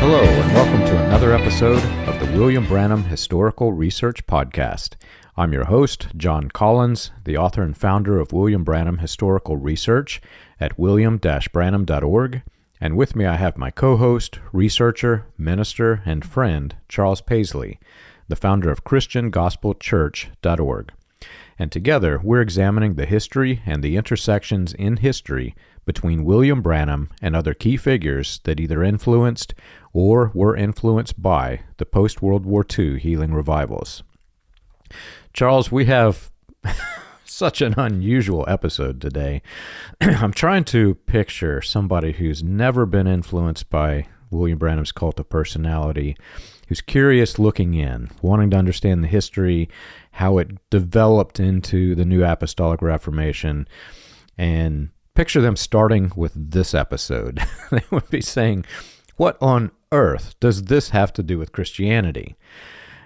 Hello, and welcome to another episode of the William Branham Historical Research Podcast. I'm your host, John Collins, the author and founder of William Branham Historical Research at william-branham.org, and with me I have my co-host, researcher, minister, and friend, Charles Paisley, the founder of ChristianGospelChurch.org. And together, we're examining the history and the intersections in history between William Branham and other key figures that either influenced or were influenced by the post-World War II healing revivals. Charles, we have such an unusual episode today. I'm trying to picture somebody who's never been influenced by William Branham's cult of personality, who's curious looking in, wanting to understand the history, how it developed into the New Apostolic Reformation, and picture them starting with this episode. They would be saying, what on earth does this have to do with Christianity?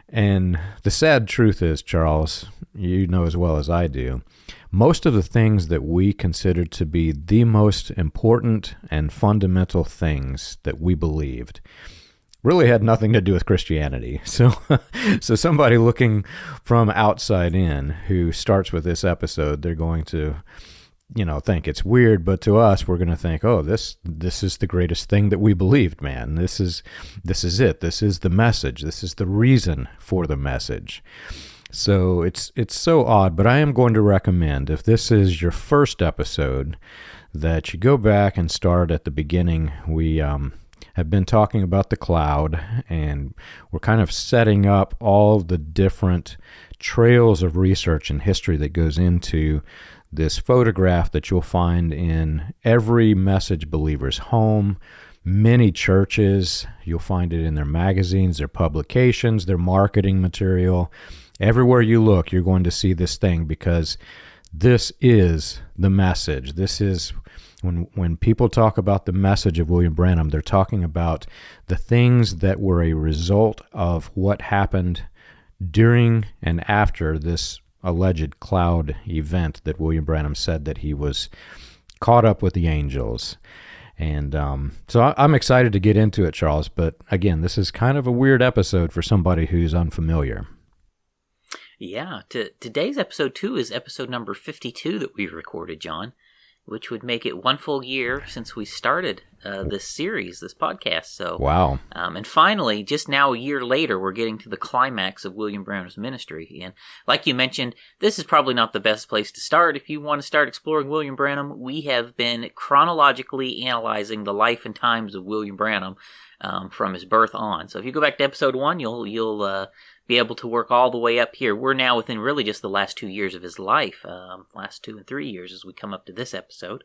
And the sad truth is, Charles, you know as well as I do, most of the things that we consider to be the most important and fundamental things that we believed really had nothing to do with Christianity. So somebody looking from outside in who starts with this episode, they're going to think it's weird, but to us, we're going to think, oh, this is the greatest thing that we believed, man. This is it. This is the message. This is the reason for the message. So it's so odd, but I am going to recommend, if this is your first episode, that you go back and start at the beginning. We have been talking about the cloud, and we're kind of setting up all the different trails of research and history that goes into this photograph that you'll find in every message believer's home, many churches. You'll find it in their magazines, their publications, their marketing material. Everywhere you look, you're going to see this thing, because this is the message. This is when people talk about the message of William Branham, they're talking about the things that were a result of what happened during and after this alleged cloud event that William Branham said that he was caught up with the angels. And so I'm excited to get into it, Charles, but again, this is kind of a weird episode for somebody who's unfamiliar. Yeah, today's episode 2 is episode number 52 that we've recorded, John, which would make it 1 full year since we started this series, this podcast. So, wow. And finally, just now a year later, we're getting to the climax of William Branham's ministry. And like you mentioned, this is probably not the best place to start. If you want to start exploring William Branham, we have been chronologically analyzing the life and times of William Branham from his birth on. So if you go back to episode 1, you'll be able to work all the way up here. We're now within really just the last 2 years of his life, last 2 and 3 years as we come up to this episode.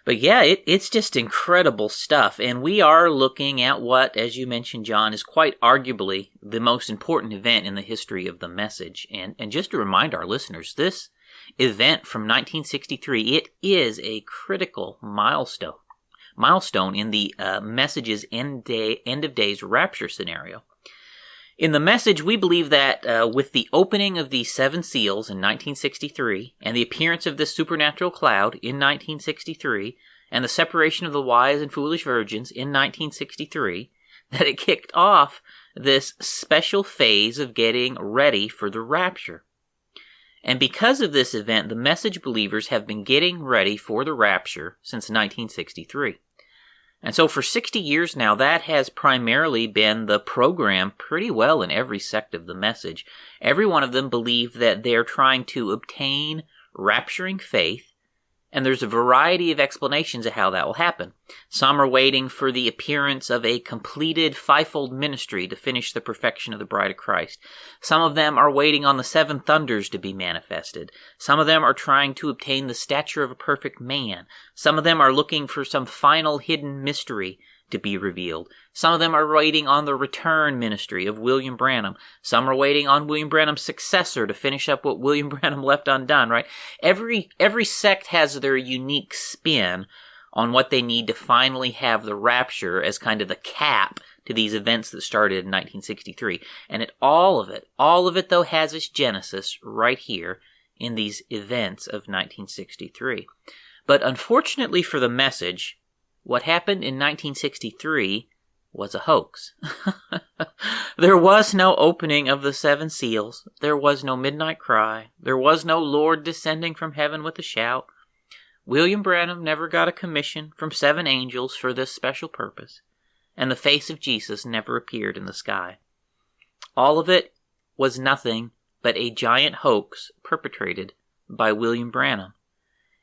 But yeah, it's just incredible stuff. And we are looking at what, as you mentioned, John, is quite arguably the most important event in the history of the message. And just to remind our listeners, this event from 1963, it is a critical milestone in the message's end of days rapture scenario. In the message, we believe that with the opening of the 7 seals in 1963, and the appearance of this supernatural cloud in 1963, and the separation of the wise and foolish virgins in 1963, that it kicked off this special phase of getting ready for the rapture. And because of this event, the message believers have been getting ready for the rapture since 1963. And so for 60 years now, that has primarily been the program pretty well in every sect of the message. Every one of them believe that they're trying to obtain rapturing faith, and there's a variety of explanations of how that will happen. Some are waiting for the appearance of a completed fivefold ministry to finish the perfection of the bride of Christ. Some of them are waiting on the 7 thunders to be manifested. Some of them are trying to obtain the stature of a perfect man. Some of them are looking for some final hidden mystery to be revealed. Some of them are waiting on the return ministry of William Branham. Some are waiting on William Branham's successor to finish up what William Branham left undone, right? Every sect has their unique spin on what they need to finally have the rapture as kind of the cap to these events that started in 1963. And all of it though has its genesis right here in these events of 1963. But unfortunately for the message, what happened in 1963 was a hoax. There was no opening of the 7 seals. There was no midnight cry. There was no Lord descending from heaven with a shout. William Branham never got a commission from 7 angels for this special purpose, and the face of Jesus never appeared in the sky. All of it was nothing but a giant hoax perpetrated by William Branham.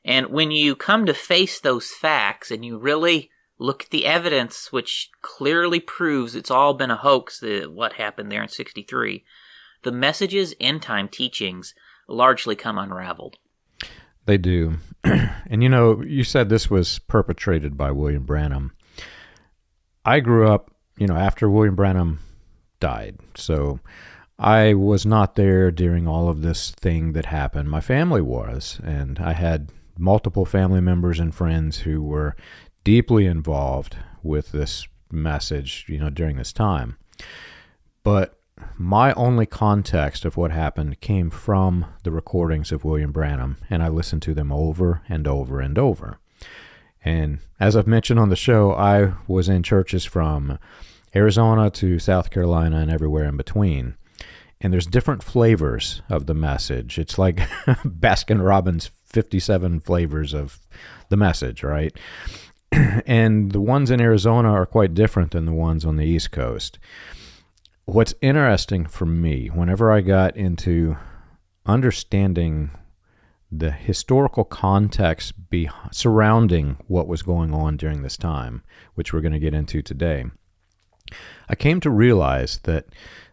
And when you come to face those facts and you really look at the evidence, which clearly proves it's all been a hoax, what happened there in 63, the message's end-time teachings largely come unraveled. They do. And you said this was perpetrated by William Branham. I grew up, after William Branham died. So I was not there during all of this thing that happened. My family was, and I had multiple family members and friends who were deeply involved with this message, during this time. But my only context of what happened came from the recordings of William Branham, and I listened to them over and over and over. And as I've mentioned on the show, I was in churches from Arizona to South Carolina and everywhere in between. And there's different flavors of the message. It's like Baskin-Robbins' 57 flavors of the message, right? And the ones in Arizona are quite different than the ones on the East Coast. What's interesting for me, whenever I got into understanding the historical context surrounding what was going on during this time, which we're going to get into today, I came to realize that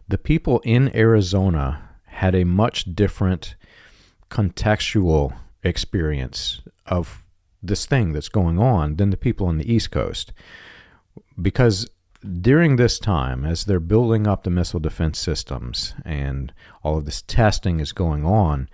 the people in Arizona had a much different contextual experience of this thing that's going on than the people on the East Coast. Because during this time, as they're building up the missile defense systems and all of this testing is going on,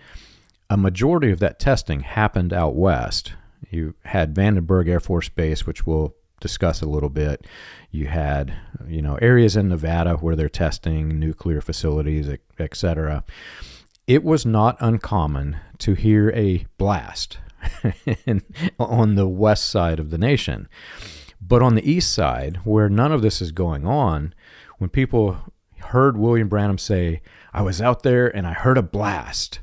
a majority of that testing happened out west. You had Vandenberg Air Force Base, which we'll discuss a little bit. You had, areas in Nevada where they're testing nuclear facilities, etc. It was not uncommon to hear a blast on the west side of the nation. But on the east side, where none of this is going on, when people heard William Branham say, "I was out there and I heard a blast,"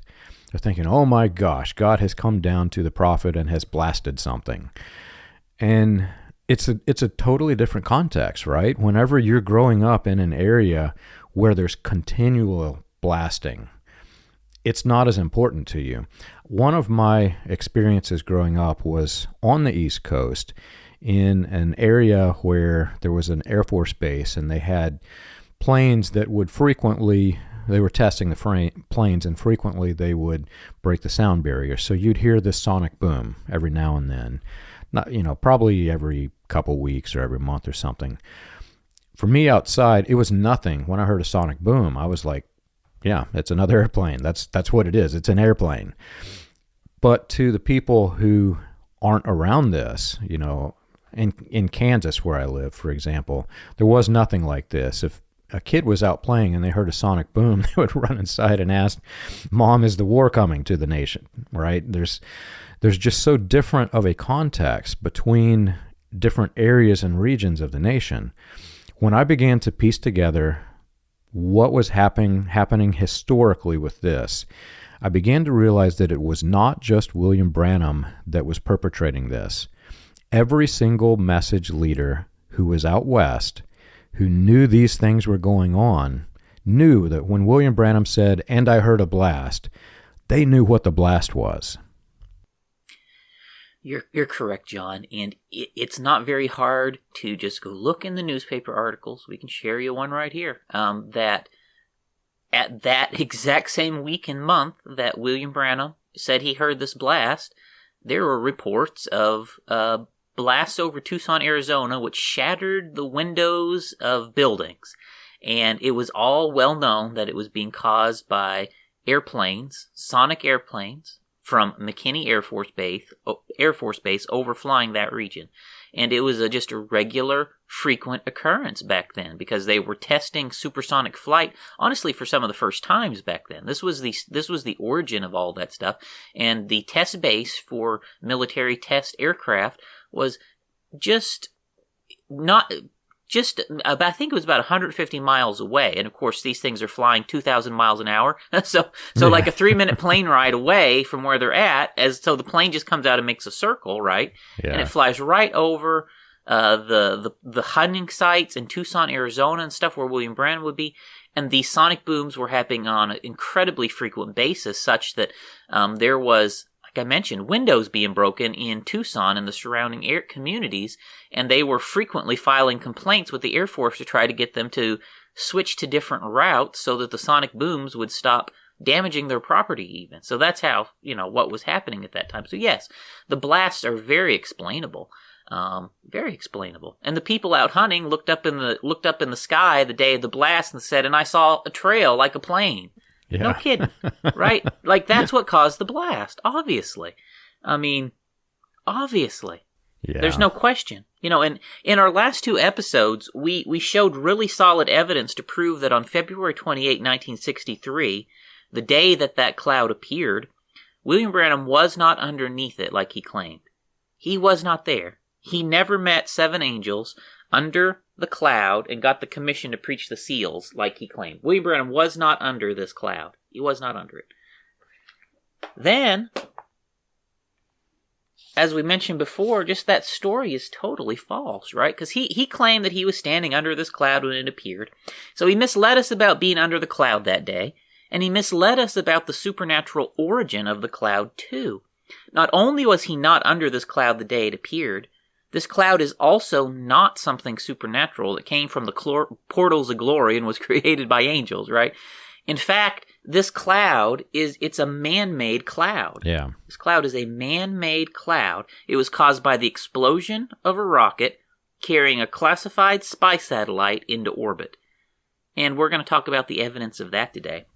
they're thinking, "Oh my gosh, God has come down to the prophet and has blasted something." And it's a totally different context, right? Whenever you're growing up in an area where there's continual blasting, it's not as important to you. One of my experiences growing up was on the East Coast in an area where there was an Air Force base, and they had planes that would they were testing the planes, and frequently they would break the sound barrier. So you'd hear this sonic boom every now and then. Not, probably every couple weeks or every month or something. For me outside, it was nothing. When I heard a sonic boom, I was like, yeah, it's another airplane. That's what it is. It's an airplane. But to the people who aren't around this, in Kansas where I live, for example, there was nothing like this. If a kid was out playing and they heard a sonic boom, they would run inside and ask, "Mom, is the war coming to the nation?" Right? There's just so different of a context between different areas and regions of the nation. When I began to piece together what was happening historically with this, I began to realize that it was not just William Branham that was perpetrating this. Every single message leader who was out west, who knew these things were going on, knew that when William Branham said, "And I heard a blast," they knew what the blast was. You're correct, John, and it's not very hard to just go look in the newspaper articles. We can share you one right here. That at that exact same week and month that William Branham said he heard this blast, there were reports of blasts over Tucson, Arizona, which shattered the windows of buildings. And it was all well known that it was being caused by airplanes, sonic airplanes, from McKinney Air Force Base overflying that region. And it was just a regular, frequent occurrence back then because they were testing supersonic flight, honestly, for some of the first times back then. This was the origin of all that stuff. And the test base for military test aircraft was just I think it was about 150 miles away. And of course, these things are flying 2,000 miles an hour. so like a 3-minute plane ride away from where they're at. So the plane just comes out and makes a circle, right? Yeah. And it flies right over the hunting sites in Tucson, Arizona and stuff where William Branham would be. And these sonic booms were happening on an incredibly frequent basis, such that there was, like I mentioned, windows being broken in Tucson and the surrounding air communities, and they were frequently filing complaints with the Air Force to try to get them to switch to different routes so that the sonic booms would stop damaging their property even. So that's how, what was happening at that time. So yes, the blasts are very explainable. Very explainable. And the people out hunting looked up in the sky the day of the blast and said, and I saw a trail like a plane. Yeah. No kidding, right? Like, that's what caused the blast, obviously. I mean, obviously. Yeah. There's no question. And in our last 2 episodes, we showed really solid evidence to prove that on February 28, 1963, the day that cloud appeared, William Branham was not underneath it like he claimed. He was not there. He never met 7 angels under the cloud and got the commission to preach the seals like he claimed. William Branham was not under this cloud. He was not under it. Then, as we mentioned before, just that story is totally false, right? Because he claimed that he was standing under this cloud when it appeared. So he misled us about being under the cloud that day, and he misled us about the supernatural origin of the cloud too. Not only was he not under this cloud the day it appeared, this cloud is also not something supernatural that came from the portals of glory and was created by angels, right? In fact, this cloud it's a man-made cloud. Yeah. This cloud is a man-made cloud. It was caused by the explosion of a rocket carrying a classified spy satellite into orbit. And we're going to talk about the evidence of that today.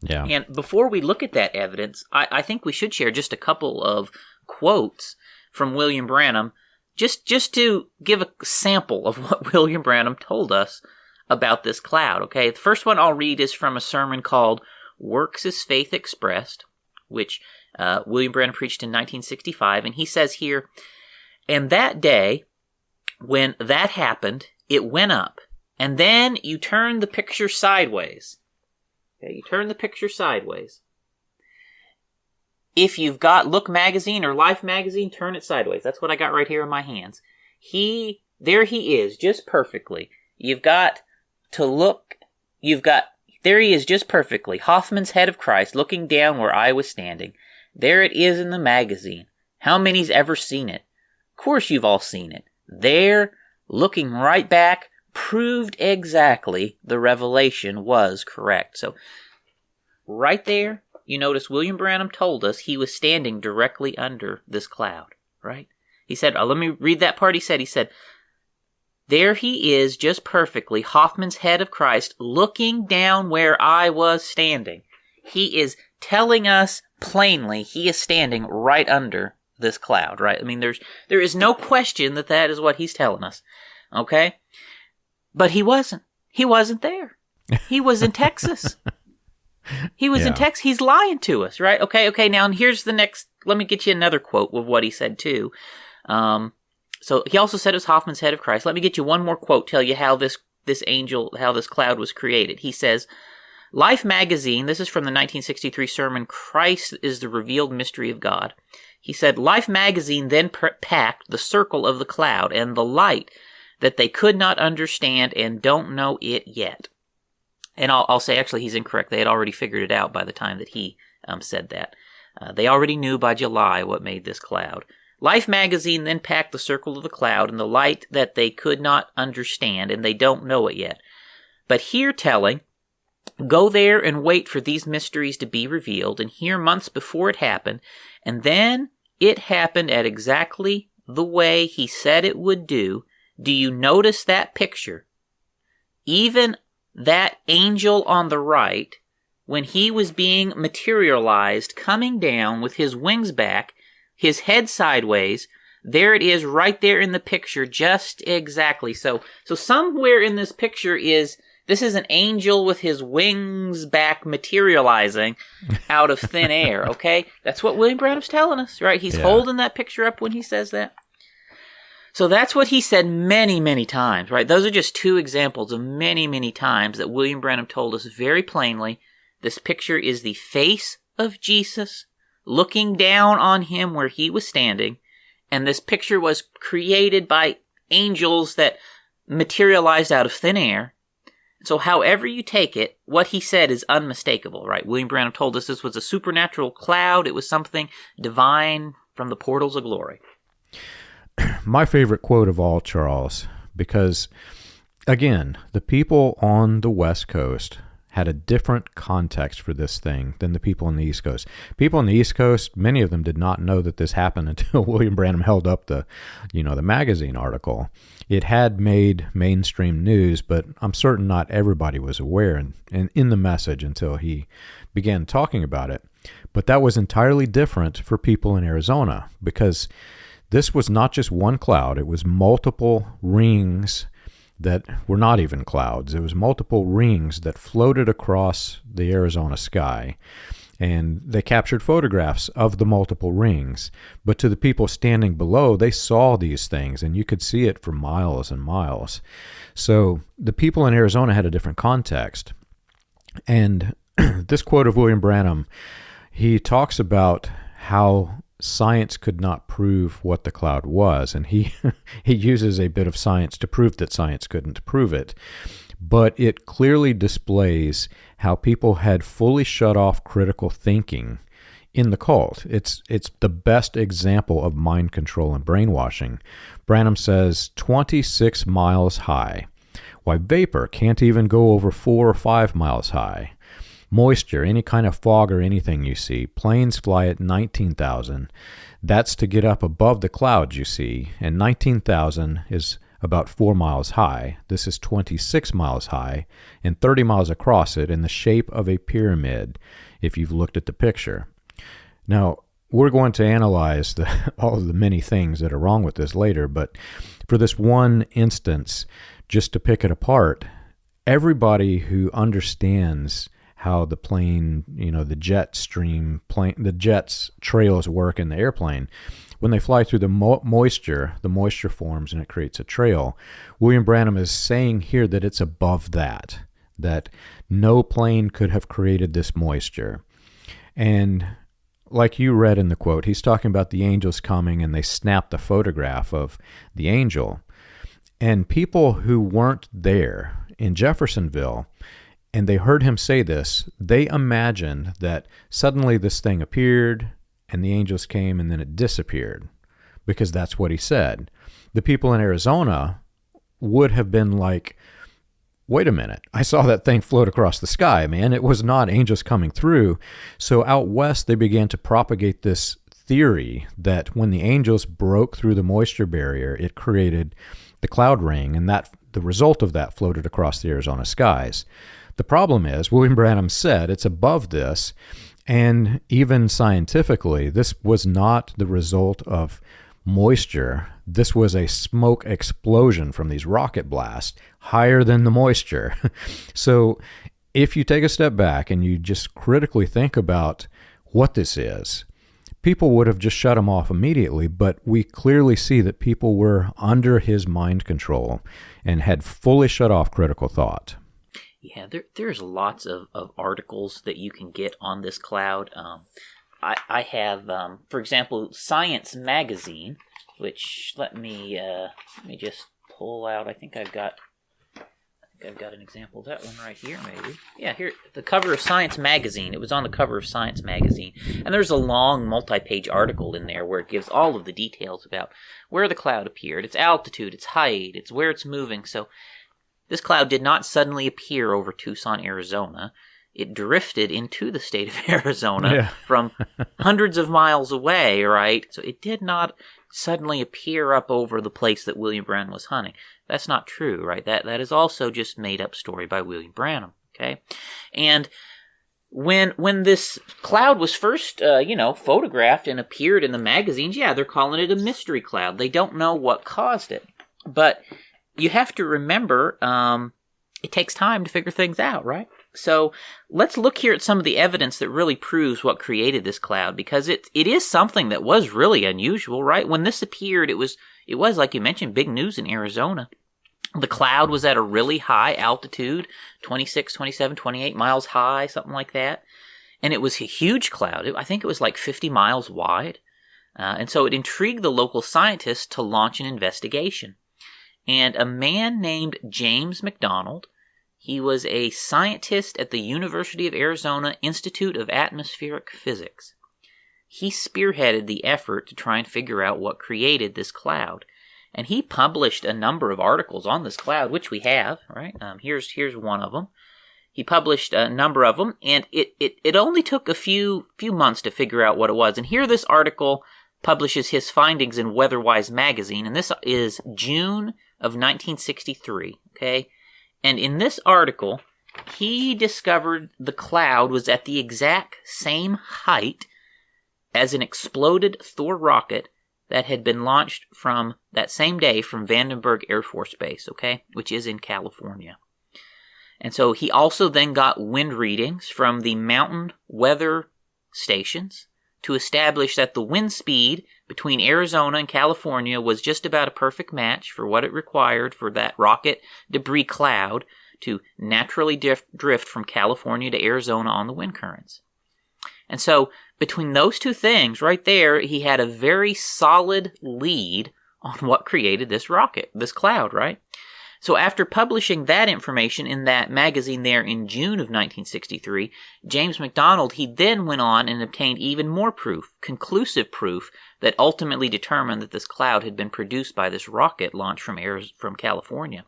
Yeah. And before we look at that evidence, I think we should share just a couple of quotes from William Branham just to give a sample of what William Branham told us about this cloud, okay? The first one I'll read is from a sermon called Works is Faith Expressed, which William Branham preached in 1965, and he says here, and that day, when that happened, it went up, and then you turn the picture sideways. Okay, you turn the picture sideways. If you've got Look magazine or Life magazine, turn it sideways. That's what I got right here in my hands. There he is, just perfectly. There he is just perfectly. Hoffman's Head of Christ, looking down where I was standing. There it is in the magazine. How many's ever seen it? Of course you've all seen it. There, looking right back, proved exactly the revelation was correct. So, right there, you notice William Branham told us he was standing directly under this cloud, right? He said, let me read that part. He said, there he is just perfectly, Hoffman's Head of Christ, looking down where I was standing. He is telling us plainly he is standing right under this cloud, right? I mean, there is no question that is what he's telling us, okay? But he wasn't. He wasn't there. He was in Texas. He was in Texas. He's lying to us, right? Okay. Now, and here's the next. Let me get you another quote of what he said too. So he also said it was Hoffman's Head of Christ. Let me get you one more quote. Tell you how this cloud was created. He says, Life magazine. This is from the 1963 sermon. Christ is the revealed mystery of God. He said, Life magazine then packed the circle of the cloud and the light that they could not understand and don't know it yet. And I'll say, actually, he's incorrect. They had already figured it out by the time that he said that. They already knew by July what made this cloud. Life magazine then packed the circle of the cloud and the light that they could not understand, and they don't know it yet. But here telling, go there and wait for these mysteries to be revealed, and here months before it happened, and then it happened at exactly the way he said it would do. Do you notice that picture? Even that angel on the right, when he was being materialized, coming down with his wings back, his head sideways, there it is right there in the picture, just exactly. So somewhere in this picture this is an angel with his wings back materializing out of thin air, okay? That's what William Branham's telling us, right? He's holding that picture up when he says that. So that's what he said many, many times, right? Those are just two examples of many, many times that William Branham told us very plainly, this picture is the face of Jesus looking down on him where he was standing, and this picture was created by angels that materialized out of thin air. So however you take it, what he said is unmistakable, right? William Branham told us this was a supernatural cloud. It was something divine from the portals of glory. My favorite quote of all, Charles, because, again, the people on the West Coast had a different context for this thing than the people on the East Coast. People on the East Coast, many of them did not know that this happened until William Branham held up the magazine article. It had made mainstream news, but I'm certain not everybody was aware and in the message until he began talking about it. But that was entirely different for people in Arizona, because this was not just one cloud. It was multiple rings that were not even clouds. It was multiple rings that floated across the Arizona sky. And they captured photographs of the multiple rings. But to the people standing below, they saw these things, and you could see it for miles and miles. So the people in Arizona had a different context. And this quote of William Branham, he talks about how science could not prove what the cloud was, and he uses a bit of science to prove that science couldn't prove it. But it clearly displays how people had fully shut off critical thinking in the cult. It's the best example of mind control and brainwashing. Branham says 26 miles high. Why, vapor can't even go over 4 or 5 miles high. Moisture, any kind of fog or anything you see. Planes fly at 19,000. That's to get up above the clouds, you see. And 19,000 is about 4 miles high. This is 26 miles high and 30 miles across it in the shape of a pyramid, if you've looked at the picture. Now, we're going to analyze all of the many things that are wrong with this later, but for this one instance, just to pick it apart, everybody who understands how the plane, the jet's trails work in the airplane, when they fly through the moisture forms and it creates a trail. William Branham is saying here that it's above that no plane could have created this moisture. And like you read in the quote, he's talking about the angels coming and they snapped the photograph of the angel. And people who weren't there in Jeffersonville, and they heard him say this, they imagined that suddenly this thing appeared and the angels came and then it disappeared, because that's what he said. The people in Arizona would have been like, wait a minute, I saw that thing float across the sky, man. It was not angels coming through. So out west, they began to propagate this theory that when the angels broke through the moisture barrier, it created the cloud ring, and that the result of that floated across the Arizona skies. The problem is, William Branham said it's above this, and even scientifically, this was not the result of moisture. This was a smoke explosion from these rocket blasts higher than the moisture. So if you take a step back and you just critically think about what this is, people would have just shut him off immediately, but we clearly see that people were under his mind control and had fully shut off critical thought. Yeah, there's lots of articles that you can get on this cloud. I have, for example, Science Magazine, which let me just pull out. I think I've got an example of that one right here, maybe. Yeah, here, the cover of Science Magazine. It was on the cover of Science Magazine, and there's a long multi-page article in there where it gives all of the details about where the cloud appeared, its altitude, its height, its where it's moving. So this cloud did not suddenly appear over Tucson, Arizona. It drifted into the state of Arizona from hundreds of miles away, right? So it did not suddenly appear up over the place that William Branham was hunting. That's not true, right? That is also just made-up story by William Branham, okay? And when this cloud was first, photographed and appeared in the magazines, they're calling it a mystery cloud. They don't know what caused it. But you have to remember, it takes time to figure things out, right? So let's look here at some of the evidence that really proves what created this cloud, because it is something that was really unusual, right? When this appeared, it was it was, like you mentioned, big news in Arizona. The cloud was at a really high altitude, 26, 27, 28 miles high, something like that. And it was a huge cloud. I think it was like 50 miles wide. And so it intrigued the local scientists to launch an investigation. And a man named James McDonald, he was a scientist at the University of Arizona Institute of Atmospheric Physics. He spearheaded the effort to try and figure out what created this cloud. And he published a number of articles on this cloud, which we have, right? Here's one of them. He published a number of them, and it only took a few months to figure out what it was. And here this article publishes his findings in Weatherwise magazine, and this is June of 1963, okay? And in this article, he discovered the cloud was at the exact same height as an exploded Thor rocket that had been launched from that same day from Vandenberg Air Force Base, okay, which is in California. And so he also then got wind readings from the mountain weather stations to establish that the wind speed between Arizona and California was just about a perfect match for what it required for that rocket debris cloud to naturally drift from California to Arizona on the wind currents. And so between those two things right there, he had a very solid lead on what created this rocket, this cloud, right? So after publishing that information in that magazine there in June of 1963, James McDonald, he then went on and obtained even more proof, conclusive proof, that ultimately determined that this cloud had been produced by this rocket launched from California.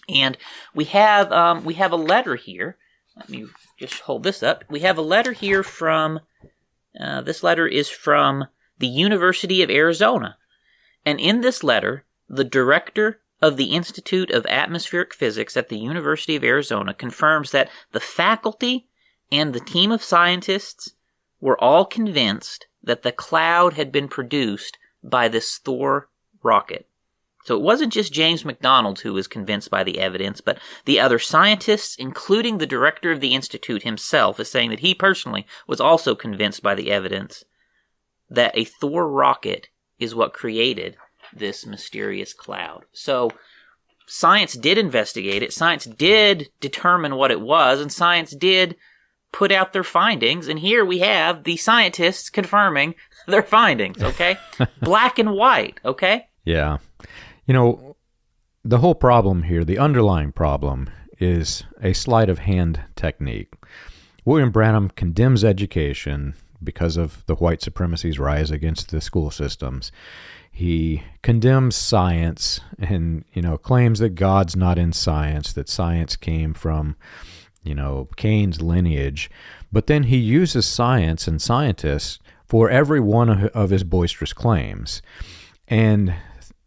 And we have a letter here. Let me just hold this up. We have a letter here from, this letter is from the University of Arizona. And in this letter, the director of the Institute of Atmospheric Physics at the University of Arizona confirms that the faculty and the team of scientists were all convinced that the cloud had been produced by this Thor rocket. So it wasn't just James McDonald who was convinced by the evidence, but the other scientists, including the director of the institute himself, is saying that he personally was also convinced by the evidence that a Thor rocket is what created this mysterious cloud. So science did investigate it, science did determine what it was, and science did put out their findings, and here we have the scientists confirming their findings, okay? Black and white, okay? Yeah. You know, the whole problem here, the underlying problem, is a sleight of hand technique. William Branham condemns education because of the white supremacy's rise against the school systems. He condemns science and, claims that God's not in science, that science came from, Cain's lineage. But then he uses science and scientists for every one of his boisterous claims. And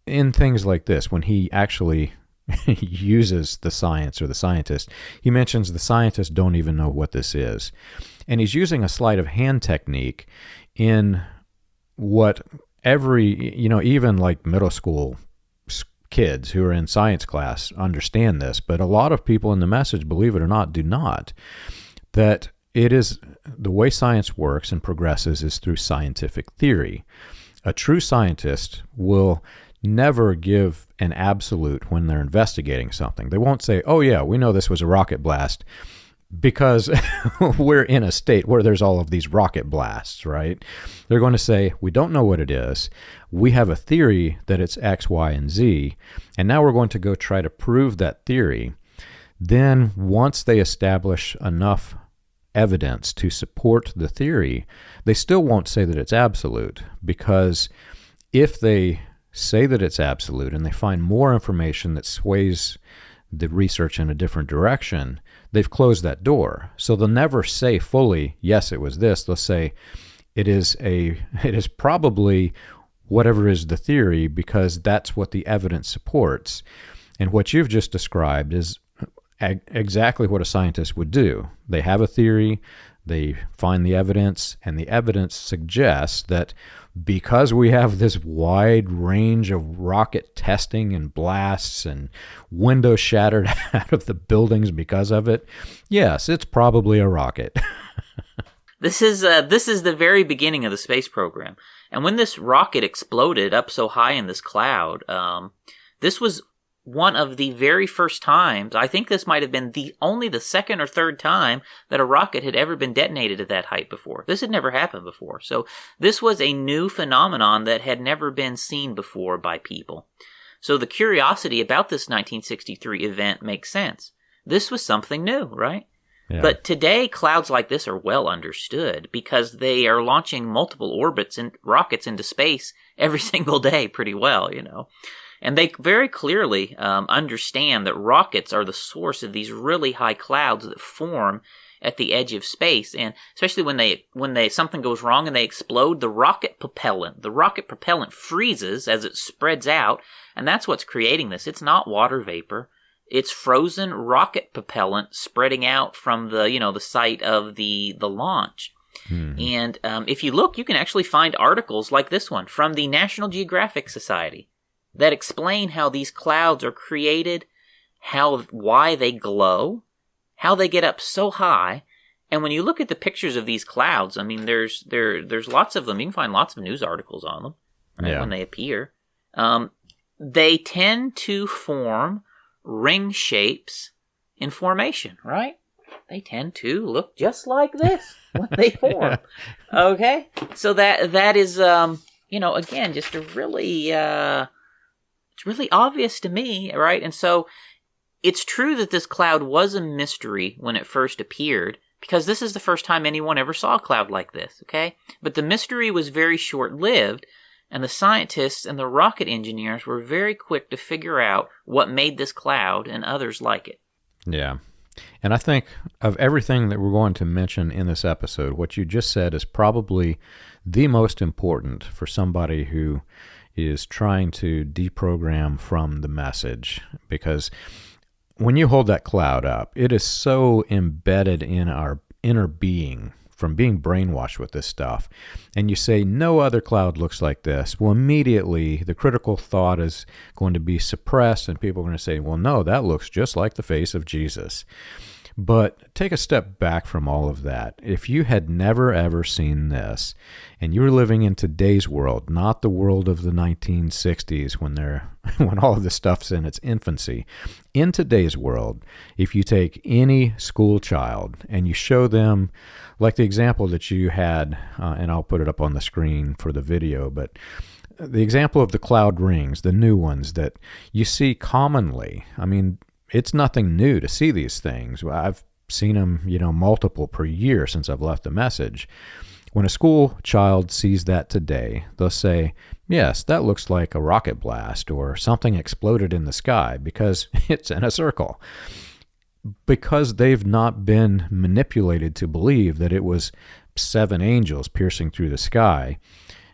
in things like this, when he actually uses the science or the scientist, he mentions the scientists don't even know what this is. And he's using a sleight of hand technique in what even like middle school kids who are in science class understand this, but a lot of people in the message, believe it or not, do not. That it is the way science works and progresses is through scientific theory. A true scientist will never give an absolute when they're investigating something. They won't say, oh yeah, we know this was a rocket blast, because we're in a state where there's all of these rocket blasts, right? They're going to say, we don't know what it is. We have a theory that it's X, Y, and Z, and now we're going to go try to prove that theory. Then once they establish enough evidence to support the theory, they still won't say that it's absolute, because if they say that it's absolute and they find more information that sways the research in a different direction, they've closed that door. So they'll never say fully, yes, it was this. They'll say it is probably whatever is the theory, because that's what the evidence supports. And what you've just described is exactly what a scientist would do. They have a theory, they find the evidence, and the evidence suggests that because we have this wide range of rocket testing and blasts and windows shattered out of the buildings because of it, yes, it's probably a rocket. This is the very beginning of the space program. And when this rocket exploded up so high in this cloud, this was one of the very first times, I think this might have been only the second or third time that a rocket had ever been detonated at that height before. This had never happened before. So this was a new phenomenon that had never been seen before by people. So the curiosity about this 1963 event makes sense. This was something new, right? Yeah. But today, clouds like this are well understood because they are launching multiple orbits and rockets into space every single day pretty well, And they very clearly understand that rockets are the source of these really high clouds that form at the edge of space, and especially when they something goes wrong and they explode, the rocket propellant freezes as it spreads out, and that's what's creating this. It's not water vapor; it's frozen rocket propellant spreading out from the site of the launch. And if you look, you can actually find articles like this one from the National Geographic Society that explain how these clouds are created, why they glow, how they get up so high. And when you look at the pictures of these clouds, I mean, there's lots of them. You can find lots of news articles on them, right, when they appear. They tend to form ring shapes in formation, right? They tend to look just like this when they form. Okay? So that is, again, just a really... it's really obvious to me, right? And so it's true that this cloud was a mystery when it first appeared, because this is the first time anyone ever saw a cloud like this, okay? But the mystery was very short-lived, and the scientists and the rocket engineers were very quick to figure out what made this cloud and others like it. Yeah. And I think of everything that we're going to mention in this episode, what you just said is probably the most important for somebody who is trying to deprogram from the message, because when you hold that cloud up, it is so embedded in our inner being from being brainwashed with this stuff. And you say, no other cloud looks like this. Well, immediately the critical thought is going to be suppressed, and people are going to say, well, no, that looks just like the face of Jesus. But take a step back from all of that. If you had never, ever seen this, and you were living in today's world, not the world of the 1960s when all of this stuff's in its infancy, in today's world, if you take any school child and you show them, like the example that you had, and I'll put it up on the screen for the video, but the example of the cloud rings, the new ones that you see commonly, I mean, it's nothing new to see these things. I've seen them, multiple per year since I've left the message. When a school child sees that today, they'll say, yes, that looks like a rocket blast or something exploded in the sky because it's in a circle. Because they've not been manipulated to believe that it was 7 angels piercing through the sky.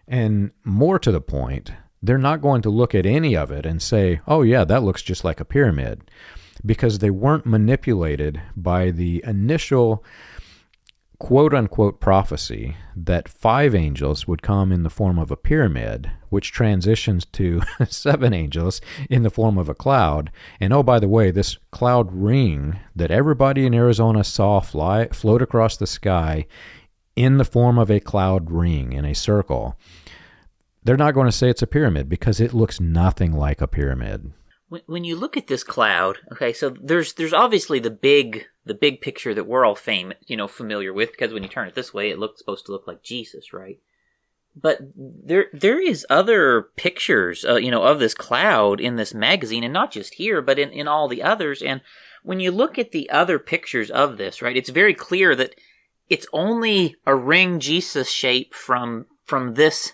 And more to the point, they're not going to look at any of it and say, oh yeah, that looks just like a pyramid, because they weren't manipulated by the initial quote-unquote prophecy that 5 angels would come in the form of a pyramid, which transitions to 7 angels in the form of a cloud. And oh, by the way, this cloud ring that everybody in Arizona saw float across the sky in the form of a cloud ring in a circle, they're not going to say it's a pyramid because it looks nothing like a pyramid. When you look at this cloud, okay, so there's obviously the big picture that we're all familiar with, because when you turn it this way, it's supposed to look like Jesus, right? But there is other pictures, of this cloud in this magazine, and not just here, but in all the others. And when you look at the other pictures of this, right, it's very clear that it's only a ring Jesus shape from this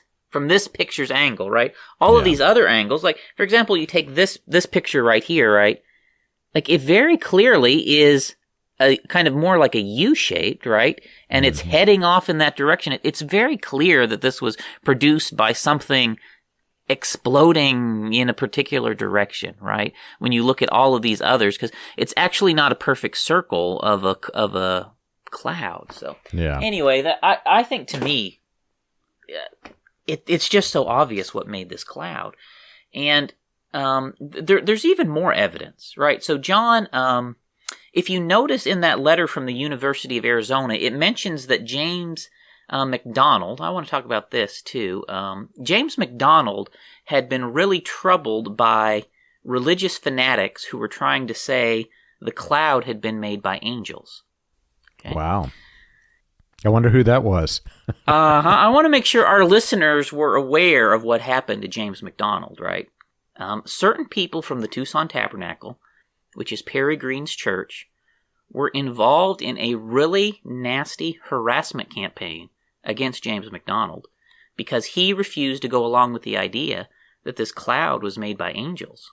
picture's angle, right? All of these other angles, like, for example, you take this picture right here, right? Like, it very clearly is a kind of more like a U-shaped, right? And it's heading off in that direction. It's very clear that this was produced by something exploding in a particular direction, right? When you look at all of these others, because it's actually not a perfect circle of a cloud. So, anyway, I think, to me, it's just so obvious what made this cloud. And there's even more evidence, right? So John, if you notice in that letter from the University of Arizona, it mentions that James McDonald, I want to talk about this too. James McDonald had been really troubled by religious fanatics who were trying to say the cloud had been made by angels. Okay? Wow. I wonder who that was. I want to make sure our listeners were aware of what happened to James McDonald, right? Certain people from the Tucson Tabernacle, which is Perry Green's church, were involved in a really nasty harassment campaign against James McDonald because he refused to go along with the idea that this cloud was made by angels.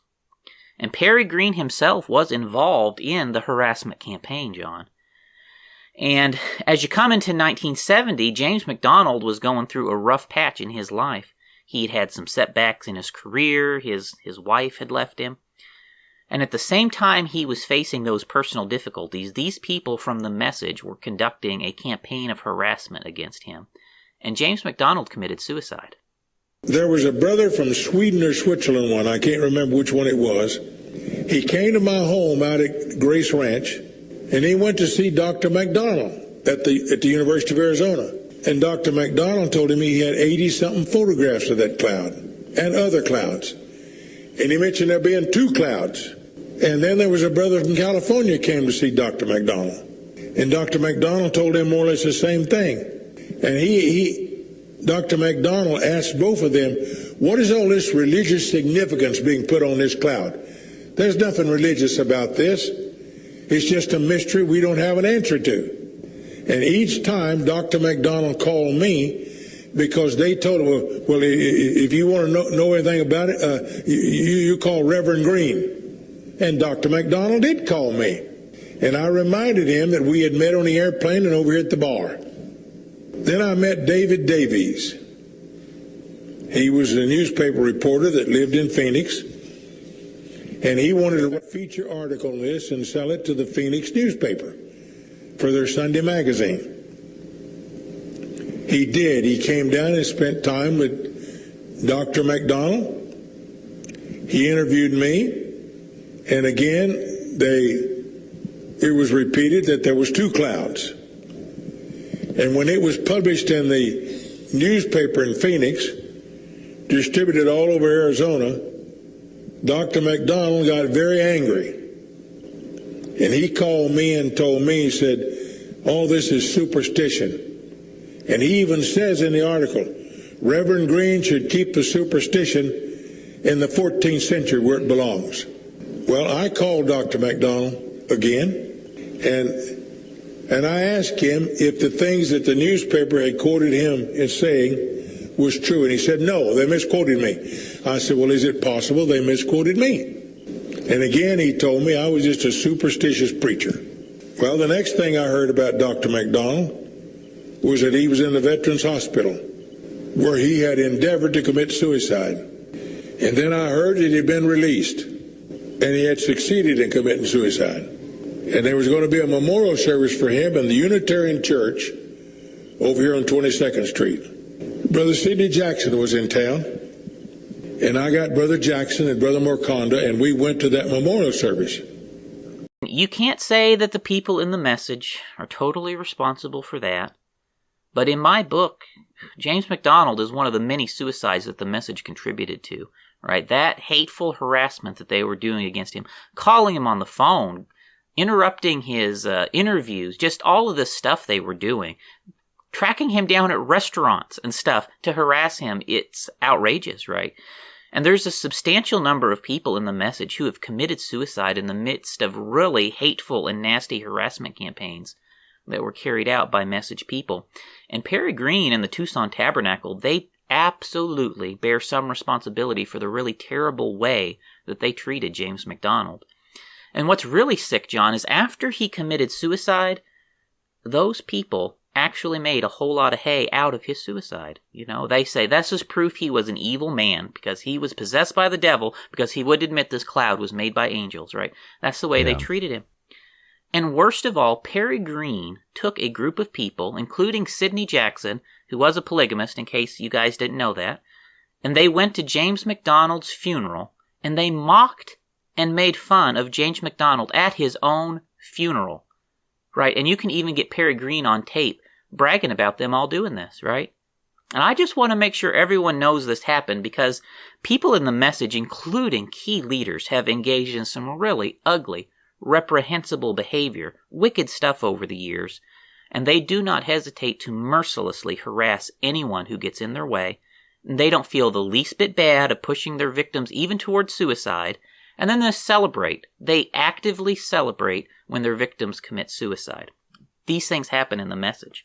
And Perry Green himself was involved in the harassment campaign, John. And as you come into 1970, James McDonald was going through a rough patch in his life. He'd had some setbacks in his career, his wife had left him. And at the same time he was facing those personal difficulties, these people from the Message were conducting a campaign of harassment against him. And James McDonald committed suicide. There was a brother from Sweden or Switzerland I can't remember which one it was. He came to my home out at Grace Ranch, and he went to see Dr. McDonald at the University of Arizona. And Dr. McDonald told him he had 80-something photographs of that cloud and other clouds. And he mentioned there being 2 clouds. And then there was a brother from California came to see Dr. McDonald. And Dr. McDonald told him more or less the same thing. And Dr. McDonald asked both of them, what is all this religious significance being put on this cloud? There's nothing religious about this. It's just a mystery we don't have an answer to. And each time Dr. McDonald called me because they told him, well, if you want to know anything about it, you call Reverend Green. And Dr. McDonald did call me. And I reminded him that we had met on the airplane and over here at the bar. Then I met David Davies. He was a newspaper reporter that lived in Phoenix. And he wanted to feature article on this and sell it to the Phoenix newspaper for their Sunday magazine. He did. He came down and spent time with Dr. McDonald. He interviewed me. And again, it was repeated that there was 2 clouds. And when it was published in the newspaper in Phoenix, distributed all over Arizona, Dr. McDonald got very angry. And he called me and told me, he said, all this is superstition. And he even says in the article, Reverend Green should keep the superstition in the 14th century where it belongs. Well, I called Dr. McDonald again, and I asked him if the things that the newspaper had quoted him as saying was true. And he said, no, they misquoted me. I said, well, is it possible they misquoted me? And again, he told me I was just a superstitious preacher. Well, the next thing I heard about Dr. McDonald was that he was in the Veterans Hospital, where he had endeavored to commit suicide. And then I heard that he had been released, and he had succeeded in committing suicide. And there was going to be a memorial service for him in the Unitarian Church over here on 22nd Street. Brother Sidney Jackson was in town, and I got Brother Jackson and Brother Morconda, and we went to that memorial service. You can't say that the people in the Message are totally responsible for that. But in my book, James McDonald is one of the many suicides that the Message contributed to. Right? That hateful harassment that they were doing against him, calling him on the phone, interrupting his interviews, just all of this stuff they were doing, tracking him down at restaurants and stuff to harass him, it's outrageous, right? And there's a substantial number of people in the Message who have committed suicide in the midst of really hateful and nasty harassment campaigns that were carried out by Message people. And Perry Green and the Tucson Tabernacle, they absolutely bear some responsibility for the really terrible way that they treated James McDonald. And what's really sick, John, is after he committed suicide, those people actually made a whole lot of hay out of his suicide. You know, they say this is proof he was an evil man because he was possessed by the devil because he would admit this cloud was made by angels, right? That's the way they treated him. And worst of all, Perry Green took a group of people, including Sidney Jackson, who was a polygamist, in case you guys didn't know that, and they went to James McDonald's funeral, and they mocked and made fun of James McDonald at his own funeral, right? And you can even get Perry Green on tape bragging about them all doing this, right? And I just want to make sure everyone knows this happened because people in the message, including key leaders, have engaged in some really ugly, reprehensible behavior, wicked stuff over the years, and they do not hesitate to mercilessly harass anyone who gets in their way. They don't feel the least bit bad of pushing their victims even towards suicide, and then they celebrate. They actively celebrate when their victims commit suicide. These things happen in the message.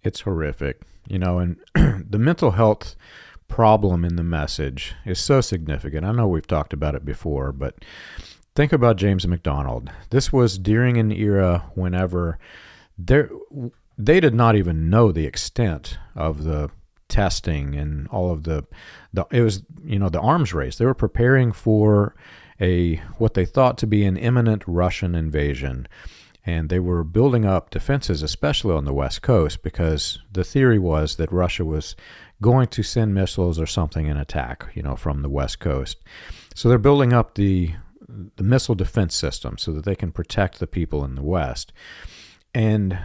It's horrific, and the mental health problem in the message is so significant. I know we've talked about it before, but think about James McDonald. This was during an era whenever they did not even know the extent of the testing and all of the arms race. They were preparing for what they thought to be an imminent Russian invasion. And they were building up defenses, especially on the West Coast, because the theory was that Russia was going to send missiles or something and attack, from the West Coast. So they're building up the missile defense system so that they can protect the people in the West. And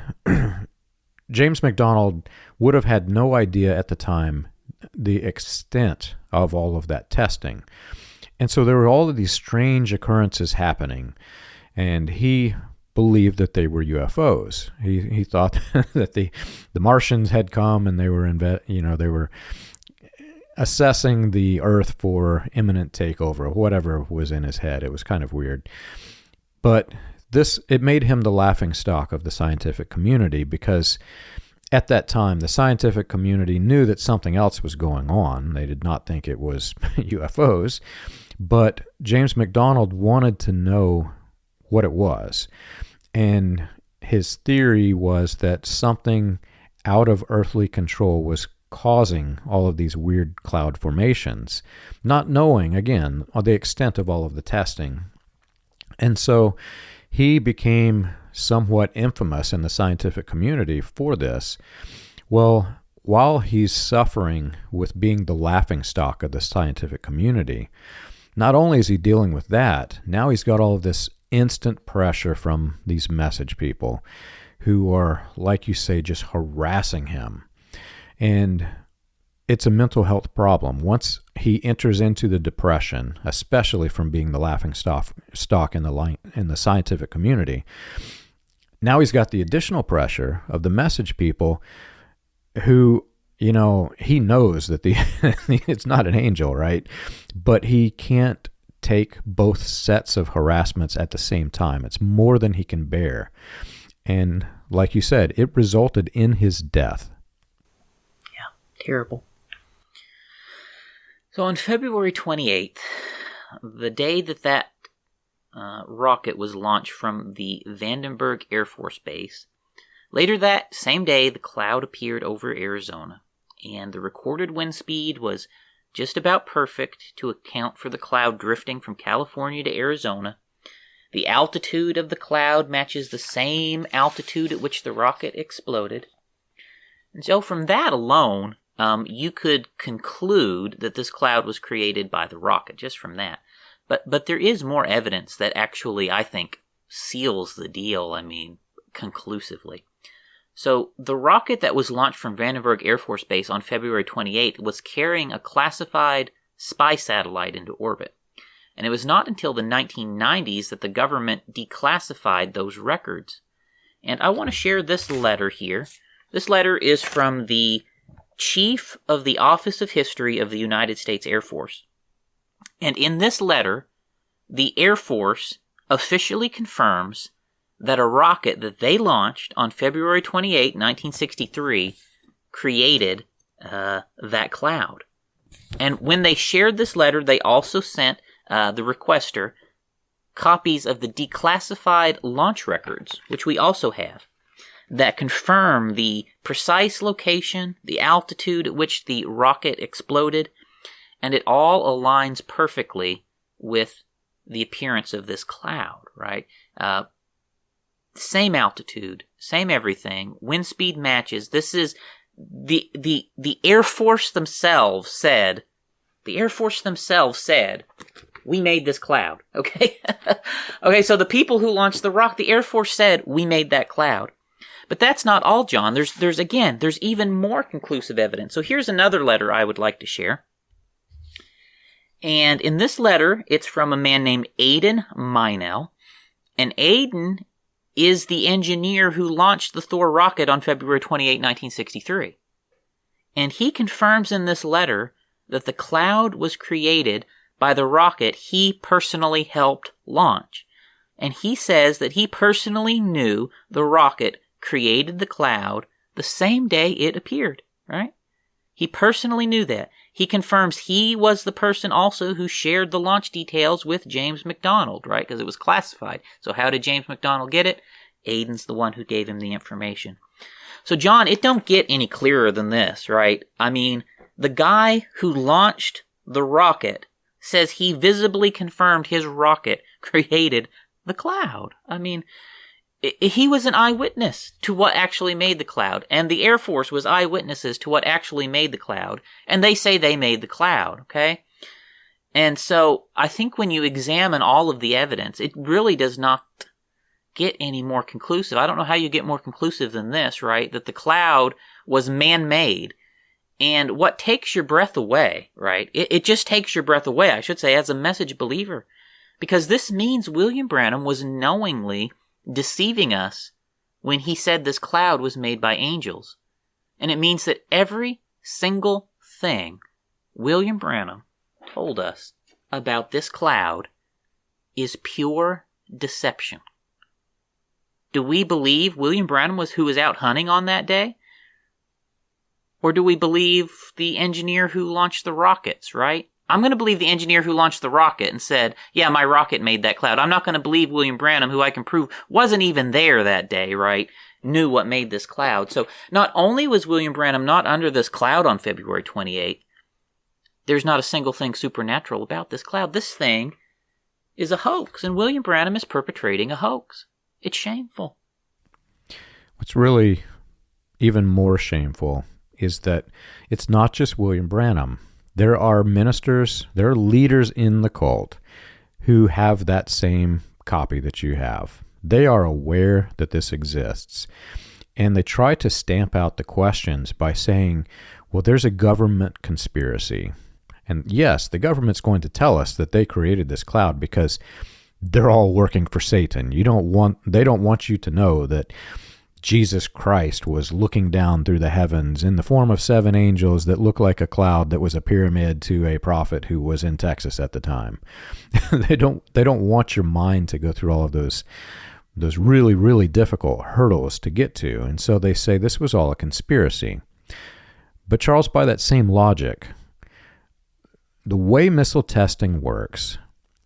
James McDonald would have had no idea at the time the extent of all of that testing. And so there were all of these strange occurrences happening, and he believed that they were UFOs. He thought that the Martians had come and they were they were assessing the Earth for imminent takeover, whatever was in his head. It was kind of weird. But it made him the laughingstock of the scientific community, because at that time the scientific community knew that something else was going on. They did not think it was UFOs, but James McDonald wanted to know what it was. And his theory was that something out of earthly control was causing all of these weird cloud formations, not knowing, again, the extent of all of the testing. And so he became somewhat infamous in the scientific community for this. Well, while he's suffering with being the laughingstock of the scientific community, not only is he dealing with that, now he's got all of this instant pressure from these message people who are, like you say, just harassing him. And it's a mental health problem. Once he enters into the depression, especially from being the laughingstock in the scientific community, now he's got the additional pressure of the message people who, he knows that it's not an angel, right? But he can't take both sets of harassments at the same time. It's more than he can bear. And like you said, it resulted in his death. Yeah, terrible. So on February 28th, the day that rocket was launched from the Vandenberg Air Force Base, later that same day, the cloud appeared over Arizona, and the recorded wind speed was just about perfect to account for the cloud drifting from California to Arizona. The altitude of the cloud matches the same altitude at which the rocket exploded. And so from that alone, you could conclude that this cloud was created by the rocket, just from that. But there is more evidence that actually, I think, seals the deal, conclusively. So the rocket that was launched from Vandenberg Air Force Base on February 28th was carrying a classified spy satellite into orbit. And it was not until the 1990s that the government declassified those records. And I want to share this letter here. This letter is from the Chief of the Office of History of the United States Air Force. And in this letter, the Air Force officially confirms that a rocket that they launched on February 28, 1963, created that cloud. And when they shared this letter, they also sent the requester copies of the declassified launch records, which we also have, that confirm the precise location, the altitude at which the rocket exploded, and it all aligns perfectly with the appearance of this cloud, right? Same altitude, same everything, wind speed matches. This is the Air Force themselves said, we made this cloud, okay? Okay, so the people who launched the rocket, the Air Force said, we made that cloud. But that's not all, John. There's even more conclusive evidence. So here's another letter I would like to share. And in this letter, it's from a man named Aidan Meinel. And Aidan is the engineer who launched the Thor rocket on February 28, 1963. And he confirms in this letter that the cloud was created by the rocket he personally helped launch. And he says that he personally knew the rocket created the cloud the same day it appeared, right? He personally knew that. He confirms he was the person also who shared the launch details with James McDonald, right? Because it was classified. So how did James McDonald get it? Aidan's the one who gave him the information. So John, it don't get any clearer than this, right? I mean, the guy who launched the rocket says he visibly confirmed his rocket created the cloud. I mean, he was an eyewitness to what actually made the cloud, and the Air Force was eyewitnesses to what actually made the cloud, and they say they made the cloud, okay? And so I think when you examine all of the evidence, it really does not get any more conclusive. I don't know how you get more conclusive than this, right? That the cloud was man-made. And what takes your breath away, right? It just takes your breath away, I should say, as a message believer. Because this means William Branham was knowingly deceiving us when he said this cloud was made by angels. And it means that every single thing William Branham told us about this cloud is pure deception. Do we believe William Branham was who was out hunting on that day? Or do we believe the engineer who launched the rockets, right? I'm going to believe the engineer who launched the rocket and said, yeah, my rocket made that cloud. I'm not going to believe William Branham, who I can prove wasn't even there that day, right? Knew what made this cloud. So not only was William Branham not under this cloud on February 28th, there's not a single thing supernatural about this cloud. This thing is a hoax, and William Branham is perpetrating a hoax. It's shameful. What's really even more shameful is that it's not just William Branham. There are ministers, there are leaders in the cult who have that same copy that you have. They are aware that this exists, and they try to stamp out the questions by saying, well, there's a government conspiracy. And yes, the government's going to tell us that they created this cloud because they're all working for Satan. They don't want you to know that Jesus Christ was looking down through the heavens in the form of 7 angels that looked like a cloud that was a pyramid to a prophet who was in Texas at the time. They don't want your mind to go through all of those really, really difficult hurdles to get to. And so they say this was all a conspiracy. But Charles, by that same logic, the way missile testing works,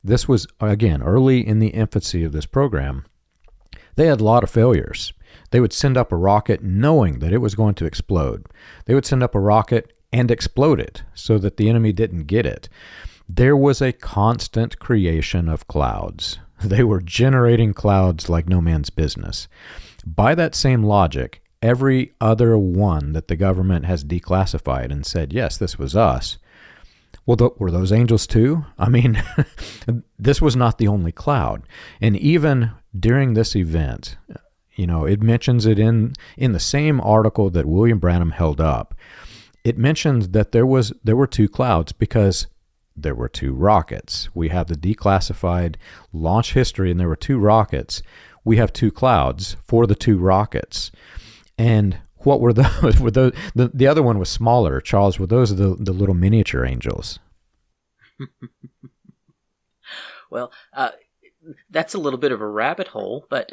this was, again, early in the infancy of this program, they had a lot of failures. They would send up a rocket knowing that it was going to explode. They would send up a rocket and explode it so that the enemy didn't get it. There was a constant creation of clouds. They were generating clouds like no man's business. By that same logic, every other one that the government has declassified and said, yes, this was us, well, were those angels too? I mean, this was not the only cloud. And even during this event, it mentions it in the same article that William Branham held up. It mentions that there were 2 clouds because there were 2 rockets. We have the declassified launch history, and there were 2 rockets. We have 2 clouds for the 2 rockets. And what were those? Were those the other one was smaller, Charles? Were those the little miniature angels? Well, that's a little bit of a rabbit hole, but